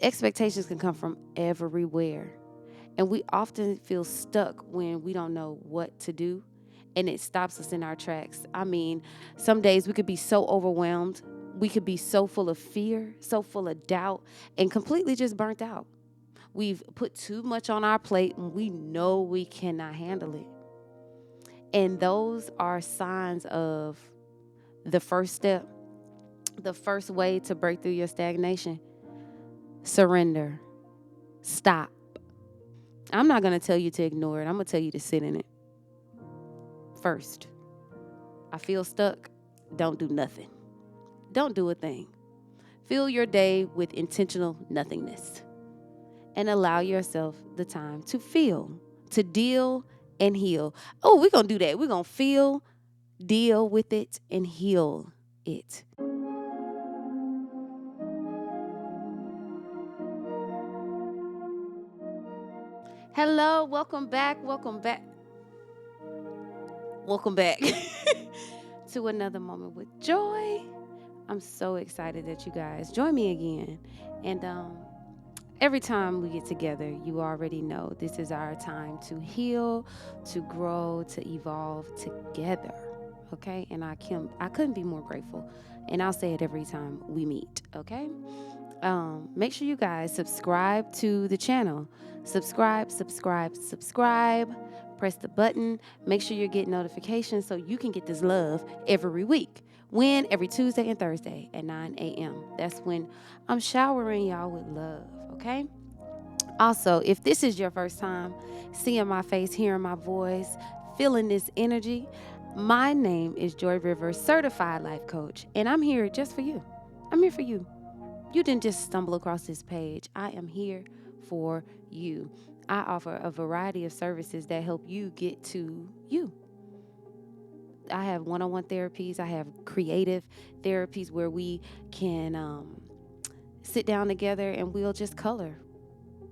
Expectations can come from everywhere. And we often feel stuck when we don't know what to do, and it stops us in our tracks. I mean, some days we could be so overwhelmed, we could be so full of fear, so full of doubt, and completely just burnt out. We've put too much on our plate and we know we cannot handle it. And those are signs of the first step, the first way to break through your stagnation. Surrender. Stop. I'm not going to tell you to ignore it. I'm going to tell you to sit in it. First, I feel stuck. Don't do nothing. Don't do a thing. Fill your day with intentional nothingness and allow yourself the time to feel, to deal and heal. Oh, we're going to do that. We're going to feel, deal with it, and heal it. Hello, welcome back to another moment with joy. I'm so excited that you guys join me again. And every time we get together, you already know this is our time to heal, to grow, to evolve together. Okay? And I couldn't be more grateful. And I'll say it every time we meet. Okay? Make sure you guys subscribe to the channel. Subscribe. Press the button. Make sure you get notifications so you can get this love every week. When? Every Tuesday and Thursday at 9 a.m. That's when I'm showering y'all with love, okay? Also, if this is your first time seeing my face, hearing my voice, feeling this energy, my name is Joy Rivers, Certified Life Coach, and I'm here just for you. I'm here for you. You didn't just stumble across this page. I am here for you. I offer a variety of services that help you get to you. I have one-on-one therapies. I have creative therapies where we can sit down together and we'll just color,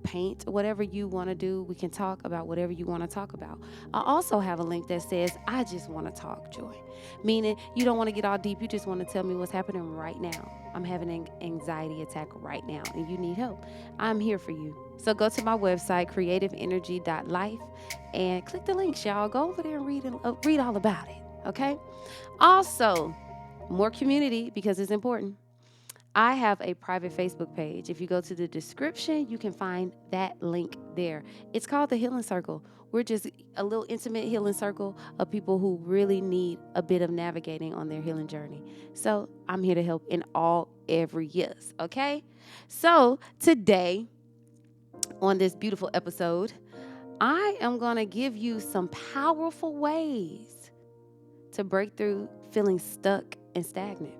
paint, whatever you want to do. We can talk about whatever you want to talk about. I also have a link that says, I just want to talk, Joy. Meaning you don't want to get all deep. You just want to tell me what's happening right now. I'm having an anxiety attack right now and you need help. I'm here for you. So go to my website, creativeenergy.life, and click the links, y'all. Go over there and read all about it, okay? Also, more community because it's important. I have a private Facebook page. If you go to the description, you can find that link there. It's called The Healing Circle. We're just a little intimate healing circle of people who really need a bit of navigating on their healing journey. So I'm here to help in all areas, okay? So today, on this beautiful episode, I am going to give you some powerful ways to break through feeling stuck and stagnant.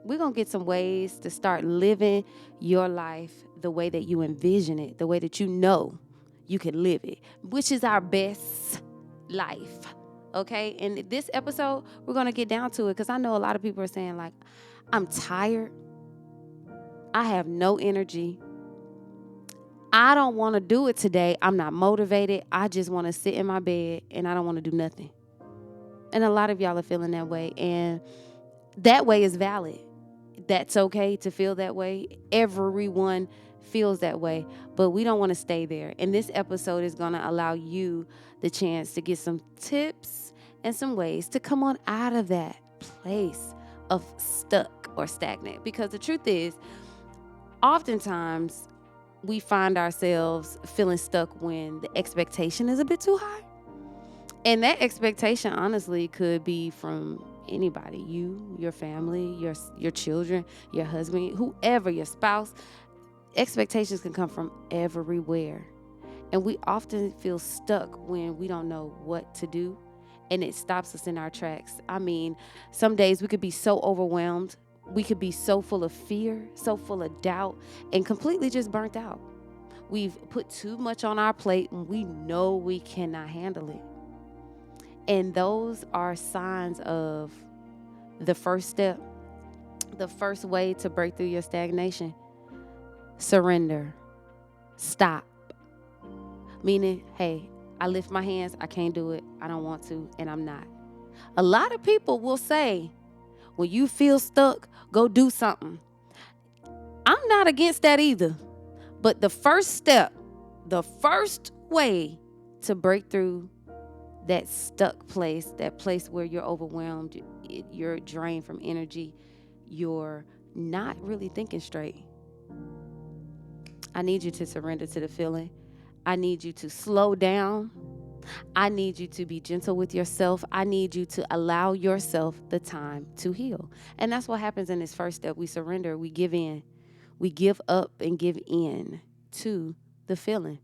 We're going to get some ways to start living your life the way that you envision it, the way that you know you can live it, which is our best life, okay? In this episode, we're going to get down to it because I know a lot of people are saying, like, I'm tired. I have no energy. I don't want to do it today. I'm not motivated. I just want to sit in my bed and I don't want to do nothing. And a lot of y'all are feeling that way. And that way is valid. That's okay to feel that way. Everyone feels that way, but we don't want to stay there. And this episode is going to allow you the chance to get some tips and some ways to come on out of that place of stuck or stagnant. Because the truth is, oftentimes we find ourselves feeling stuck when the expectation is a bit too high. And that expectation, honestly, could be from anybody, you, your family, your children, your husband, whoever, your spouse. Expectations can come from everywhere. And we often feel stuck when we don't know what to do, and it stops us in our tracks. I mean, some days we could be so overwhelmed. We could be so full of fear, so full of doubt, and completely just burnt out. We've put too much on our plate and we know we cannot handle it. And those are signs of the first step, the first way to break through your stagnation. Surrender. Stop. Meaning, hey, I lift my hands. I can't do it. I don't want to, and I'm not. A lot of people will say, when you feel stuck, go do something. I'm not against that either. But the first step, the first way to break through that stuck place, that place where you're overwhelmed, you're drained from energy, you're not really thinking straight. I need you to surrender to the feeling. I need you to slow down. I need you to be gentle with yourself. I need you to allow yourself the time to heal. And that's what happens in this first step. We surrender, we give in. We give up and give in to the feeling.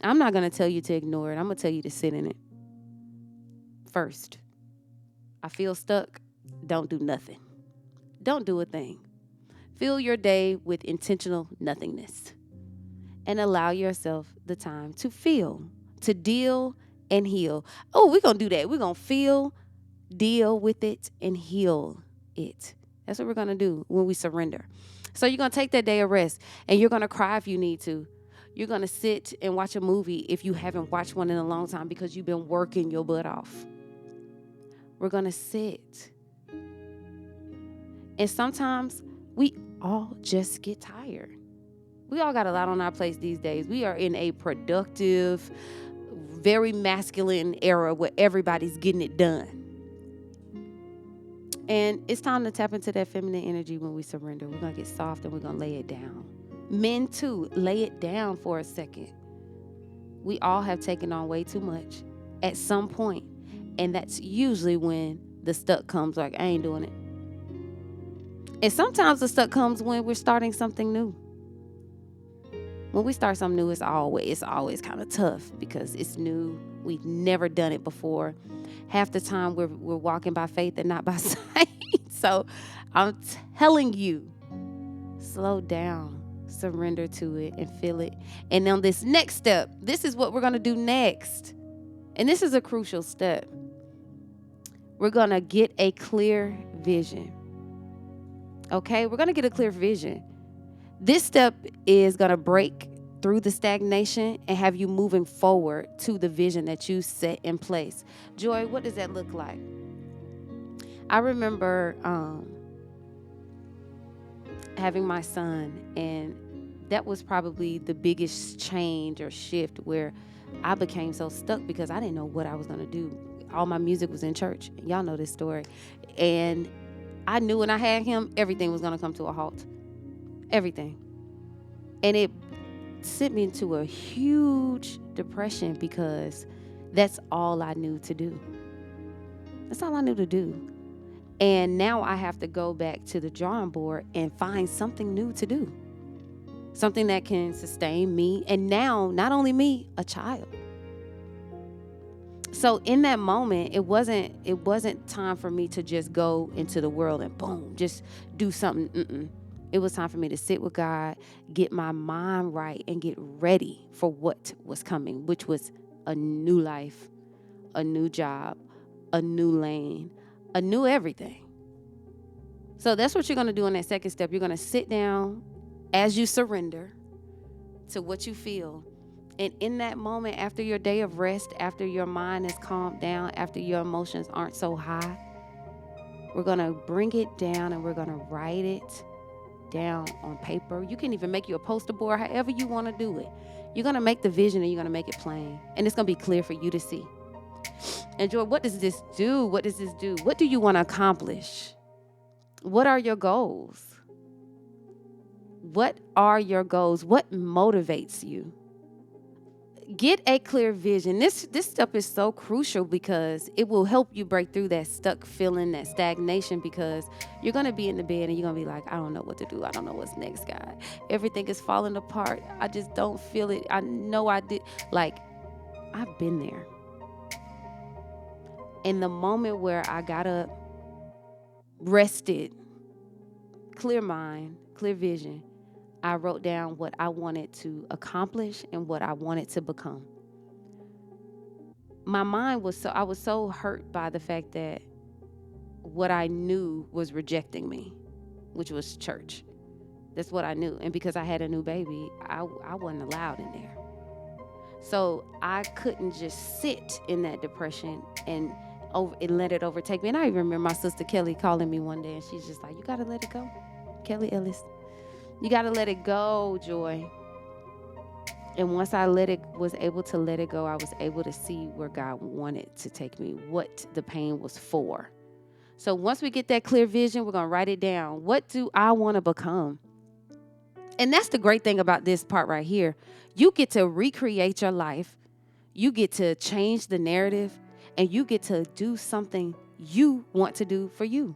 I'm not going to tell you to ignore it. I'm going to tell you to sit in it. First, I feel stuck. Don't do nothing. Don't do a thing. Fill your day with intentional nothingness and allow yourself the time to feel, to deal and heal. Oh, we're going to do that. We're going to feel, deal with it, and heal it. That's what we're going to do when we surrender. So you're going to take that day of rest, and you're going to cry if you need to. You're going to sit and watch a movie if you haven't watched one in a long time because you've been working your butt off. We're going to sit. And sometimes we all just get tired. We all got a lot on our plates these days. We are in a productive, very masculine era where everybody's getting it done. And it's time to tap into that feminine energy when we surrender. We're going to get soft and we're going to lay it down. Men, too, lay it down for a second. We all have taken on way too much at some point. And that's usually when the stuck comes, like, I ain't doing it. And sometimes the stuck comes when we're starting something new. When we start something new, it's always kind of tough because it's new. We've never done it before. Half the time we're walking by faith and not by sight. So I'm telling you, slow down, surrender to it and feel it. And on this next step, this is what we're going to do next. And this is a crucial step. We're going to get a clear vision. Okay, we're going to get a clear vision. This step is going to break through the stagnation and have you moving forward to the vision that you set in place. Joy, what does that look like? I remember having my son, and that was probably the biggest change or shift where I became so stuck because I didn't know what I was going to do. All my music was in church. Y'all know this story. And I knew when I had him, everything was going to come to a halt. Everything. And it sent me into a huge depression because that's all I knew to do. That's all I knew to do. And now I have to go back to the drawing board and find something new to do. Something that can sustain me. And now, not only me, a child. So in that moment, it wasn't time for me to just go into the world and boom, just do something. It was time for me to sit with God, get my mind right, and get ready for what was coming, which was a new life, a new job, a new lane, a new everything. So that's what you're going to do in that second step. You're going to sit down as you surrender to what you feel. And in that moment, after your day of rest, after your mind is calmed down, after your emotions aren't so high, we're going to bring it down and we're going to write it down on paper. You can even make you a poster board, however you want to do it. You're going to make the vision and you're going to make it plain. And it's going to be clear for you to see. And Joy, what does this do? What does this do? What do you want to accomplish? What are your goals? What are your goals? What motivates you? Get a clear vision. This stuff is so crucial because it will help you break through that stuck feeling, that stagnation, because you're going to be in the bed and you're going to be like, I don't know what to do. I don't know what's next, God. Everything is falling apart. I just don't feel it. I know I did. Like, I've been there. In the moment where I got up, rested, clear mind, clear vision, I wrote down what I wanted to accomplish and what I wanted to become. My mind I was so hurt by the fact that what I knew was rejecting me, which was church. That's what I knew. And because I had a new baby, I wasn't allowed in there. So I couldn't just sit in that depression and let it overtake me. And I even remember my sister Kelly calling me one day and she's just like, you got to let it go. Kelly Ellis. You got to let it go, Joy. And once I was able to let it go, I was able to see where God wanted to take me, what the pain was for. So once we get that clear vision, we're going to write it down. What do I want to become? And that's the great thing about this part right here. You get to recreate your life. You get to change the narrative, and you get to do something you want to do for you.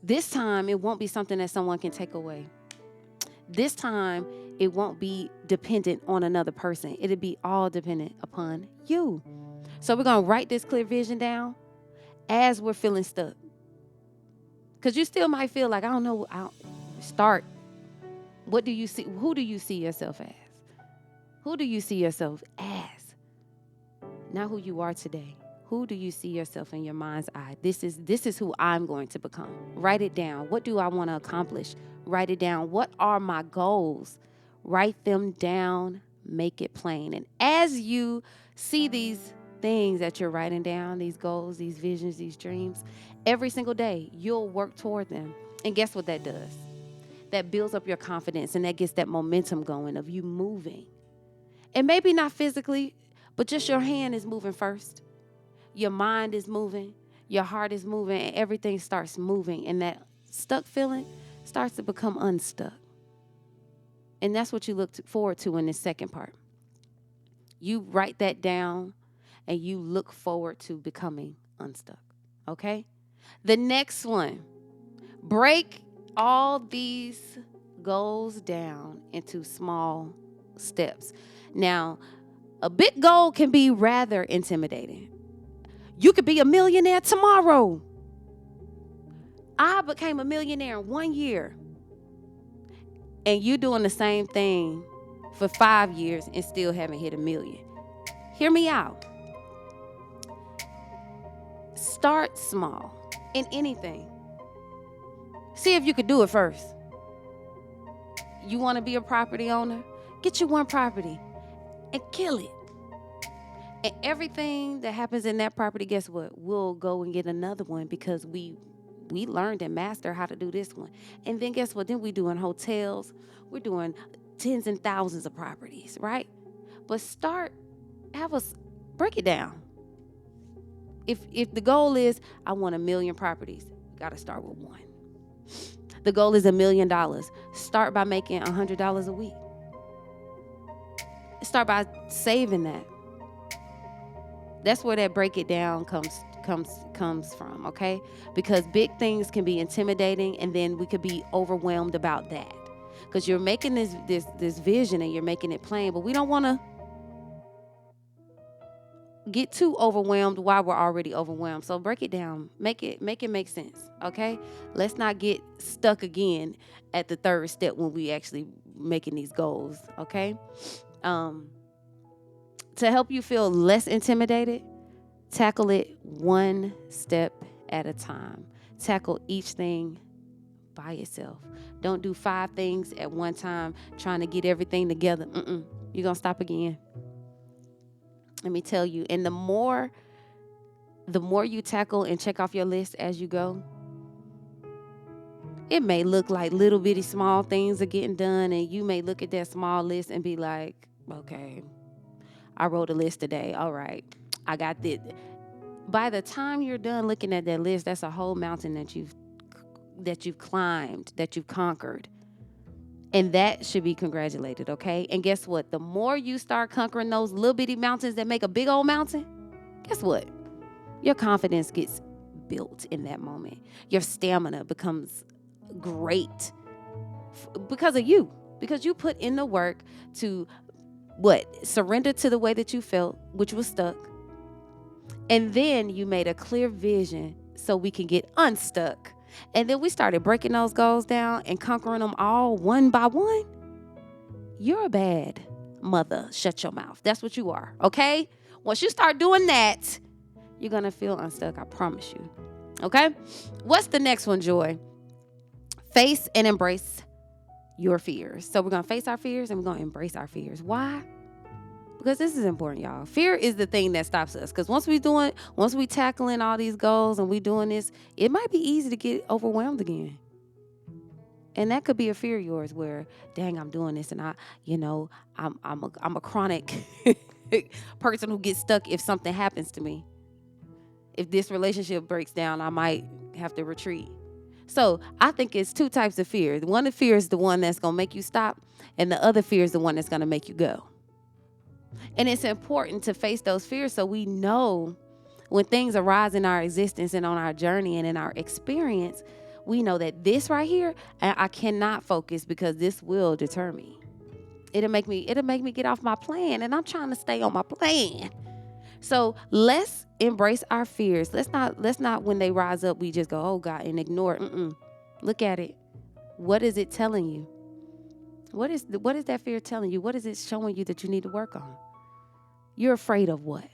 This time, it won't be something that someone can take away. This time, it won't be dependent on another person. It'll be all dependent upon you. So we're going to write this clear vision down as we're feeling stuck. Because you still might feel like, I don't know, start. What do you see? Who do you see yourself as? Who do you see yourself as? Not who you are today. Who do you see yourself in your mind's eye? This is who I'm going to become. Write it down. What do I want to accomplish? Write it down. What are my goals? Write them down. Make it plain. And as you see these things that you're writing down, these goals, these visions, these dreams, every single day, you'll work toward them. And guess what that does? That builds up your confidence, and that gets that momentum going of you moving. And maybe not physically, but just your hand is moving first. Your mind is moving. Your heart is moving, and everything starts moving. And that stuck feeling starts to become unstuck. And that's what you look forward to in this second part. You write that down, and you look forward to becoming unstuck. Okay? The next one, break all these goals down into small steps. Now, a big goal can be rather intimidating. You could be a millionaire tomorrow. I became a millionaire in 1 year. And you doing the same thing for 5 years and still haven't hit $1 million. Hear me out. Start small in anything. See if you could do it first. You want to be a property owner? Get you one property and kill it. And everything that happens in that property, guess what? We'll go and get another one because we learned and mastered how to do this one. And then guess what? Then we're doing hotels. We're doing tens and thousands of properties, right? But break it down. If the goal is, I want 1 million properties, you got to start with one. The goal is $1 million. Start by making $100 a week. Start by saving that. That's where that break it down comes from, okay? Because big things can be intimidating, and then we could be overwhelmed about that. Because you're making this vision and you're making it plain, but we don't want to get too overwhelmed while we're already overwhelmed. So break it down. Make it make sense, okay? Let's not get stuck again at the third step when we actually making these goals, okay? To help you feel less intimidated, tackle it one step at a time. Tackle each thing by yourself. Don't do 5 things at one time trying to get everything together. You're going to stop again. Let me tell you, and the more you tackle and check off your list as you go, it may look like little bitty small things are getting done, and you may look at that small list and be like, okay, I wrote a list today. All right, I got this. By the time you're done looking at that list, that's a whole mountain that you've climbed, that you've conquered. And that should be congratulated, okay? And guess what? The more you start conquering those little bitty mountains that make a big old mountain, guess what? Your confidence gets built in that moment. Your stamina becomes great because of you. Because you put in the work to, surrender to the way that you felt, which was stuck. And then you made a clear vision so we can get unstuck. And then we started breaking those goals down and conquering them all one by one. You're a bad mother. Shut your mouth. That's what you are, okay? Once you start doing that, you're going to feel unstuck. I promise you, okay? What's the next one, Joy? Face and embrace your fears. So we're going to face our fears and we're going to embrace our fears. Why? Because this is important, y'all. Fear is the thing that stops us. Because once we tackling all these goals and we doing this, it might be easy to get overwhelmed again. And that could be a fear of yours where, dang, I'm doing this and I'm a chronic person who gets stuck if something happens to me. If this relationship breaks down, I might have to retreat. So I think it's two types of fear. One fear is the one that's going to make you stop, and the other fear is the one that's going to make you go. And it's important to face those fears so we know when things arise in our existence and on our journey and in our experience, we know that this right here, I cannot focus because this will deter me. It'll make me get off my plan, and I'm trying to stay on my plan. So let's embrace our fears. Let's not when they rise up, we just go, oh God, and ignore it. Look at it. What is it telling you? What is that fear telling you? What is it showing you that you need to work on? You're afraid of what?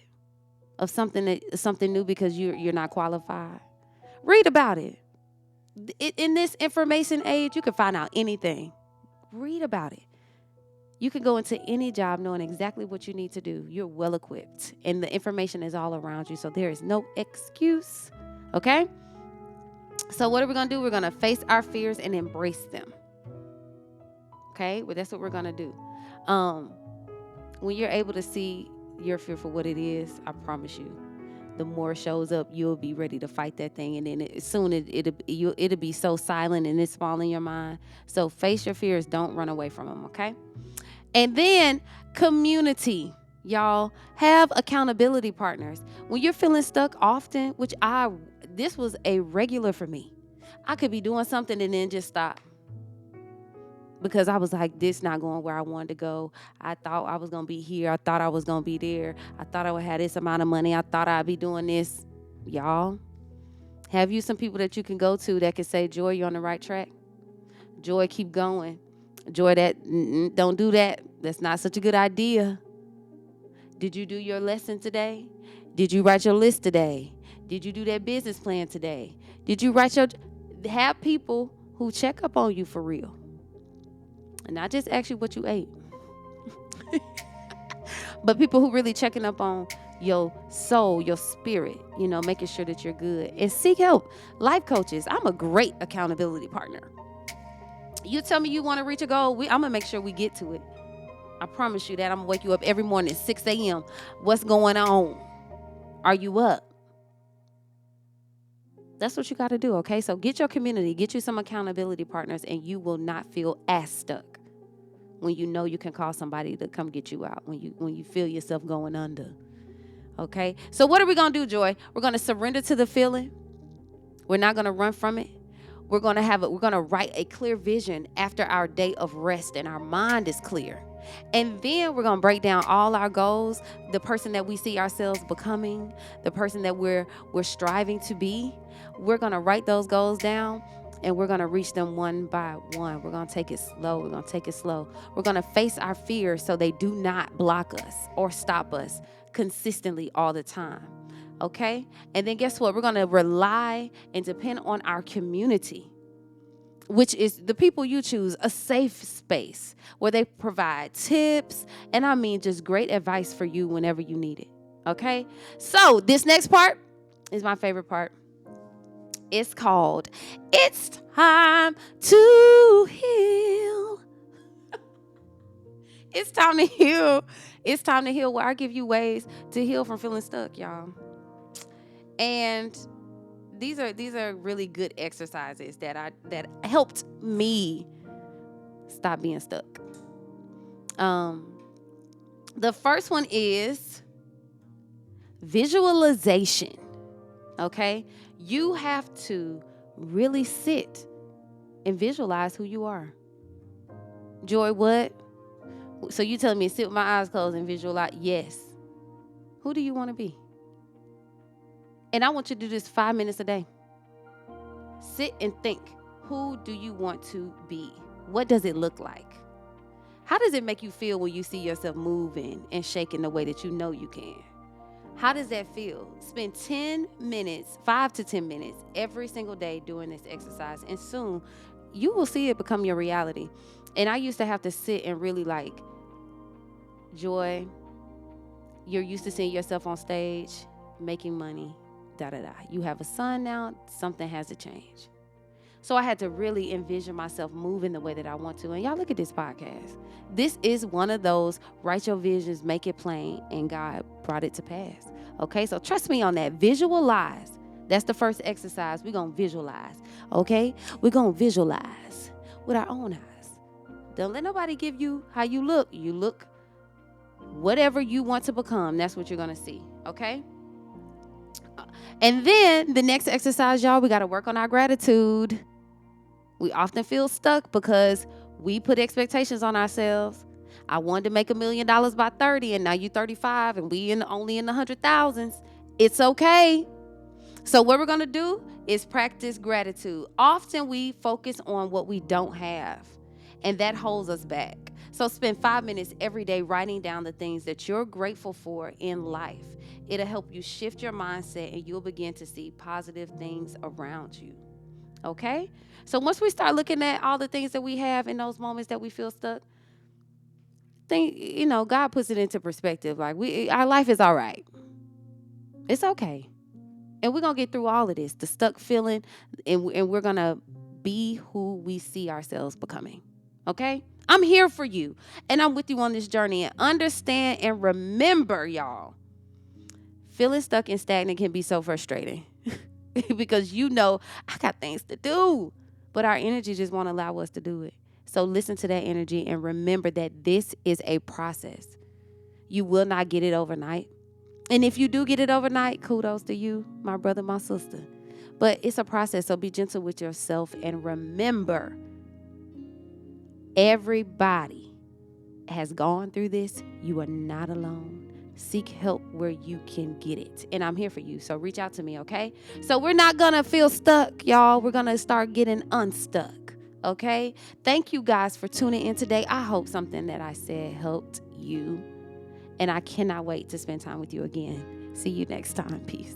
Of something new because you're not qualified. Read about it. In this information age, you can find out anything. Read about it. You can go into any job knowing exactly what you need to do. You're well equipped, and the information is all around you, so there is no excuse. Okay? So what are we going to do? We're going to face our fears and embrace them. Okay? Well, that's what we're going to do. When you're able to see your fear for what it is, I promise you, the more it shows up, you'll be ready to fight that thing. And then it'll be so silent and it's small in your mind. So face your fears. Don't run away from them, okay? And then community. Y'all, have accountability partners. When you're feeling stuck often, this was a regular for me. I could be doing something and then just stop. Because I was like, this not going where I wanted to go. I thought I was going to be here. I thought I was going to be there. I thought I would have this amount of money. I thought I'd be doing this. Y'all, have you some people that you can go to that can say, Joy, you're on the right track? Joy, keep going. Joy, don't do that. That's not such a good idea. Did you do your lesson today? Did you write your list today? Did you do that business plan today? Did you have people who check up on you for real? And not just ask you what you ate. But people who really checking up on your soul, your spirit, making sure that you're good. And seek help. Life coaches, I'm a great accountability partner. You tell me you want to reach a goal, I'm going to make sure we get to it. I promise you that. I'm going to wake you up every morning at 6 a.m. What's going on? Are you up? That's what you got to do, okay? So get your community, get you some accountability partners, and you will not feel as stuck when you know you can call somebody to come get you out, when you feel yourself going under, okay? So what are we going to do, Joy? We're going to surrender to the feeling. We're not going to run from it. We're going to write a clear vision after our day of rest and our mind is clear. And then we're going to break down all our goals, the person that we see ourselves becoming, the person that we're striving to be. We're going to write those goals down and we're going to reach them one by one. We're going to take it slow. We're going to face our fears so they do not block us or stop us consistently all the time. Okay? And then guess what? We're going to rely and depend on our community, which is the people you choose, a safe space where they provide tips and just great advice for you whenever you need it. Okay? So this next part is my favorite part. It's called, It's Time to Heal. It's time to heal. It's time to heal, where I give you ways to heal from feeling stuck, y'all. And these are really good exercises that helped me stop being stuck. The first one is visualization. Okay? You have to really sit and visualize who you are. Joy, what? So you telling me to sit with my eyes closed and visualize? Yes. Who do you want to be? And I want you to do this 5 minutes a day. Sit and think. Who do you want to be? What does it look like? How does it make you feel when you see yourself moving and shaking the way that you know you can? How does that feel? Spend 10 minutes, 5 to 10 minutes every single day doing this exercise, and soon you will see it become your reality. And I used to have to sit and really Joy, you're used to seeing yourself on stage, making money, You have a son now, something has to change. So I had to really envision myself moving the way that I want to. And y'all, look at this podcast. This is one of those write your visions, make it plain, and God brought it to pass. Okay, so trust me on that. Visualize. That's the first exercise. We're going to visualize. Okay, we're going to visualize with our own eyes. Don't let nobody give you how you look. You look whatever you want to become. That's what you're going to see. Okay. And then the next exercise, y'all, we got to work on our gratitude. We often feel stuck because we put expectations on ourselves. I wanted to make $1 million by 30, and now you're 35, and we only in the 100,000s. It's okay. So what we're going to do is practice gratitude. Often we focus on what we don't have, and that holds us back. So spend 5 minutes every day writing down the things that you're grateful for in life. It'll help you shift your mindset, and you'll begin to see positive things around you. Okay? So once we start looking at all the things that we have in those moments that we feel stuck, God puts it into perspective. Like our life is all right. It's okay. And we're going to get through all of this, the stuck feeling, and we're going to be who we see ourselves becoming. Okay? I'm here for you, and I'm with you on this journey. And understand and remember, y'all, feeling stuck and stagnant can be so frustrating because I got things to do, but our energy just won't allow us to do it. So listen to that energy and remember that this is a process. You will not get it overnight. And if you do get it overnight, kudos to you, my brother, my sister. But it's a process, so be gentle with yourself. And remember, everybody has gone through this. You are not alone. Seek help where you can get it. And I'm here for you, so reach out to me, okay? So we're not going to feel stuck, y'all. We're going to start getting unstuck, okay? Thank you guys for tuning in today. I hope something that I said helped you. And I cannot wait to spend time with you again. See you next time. Peace.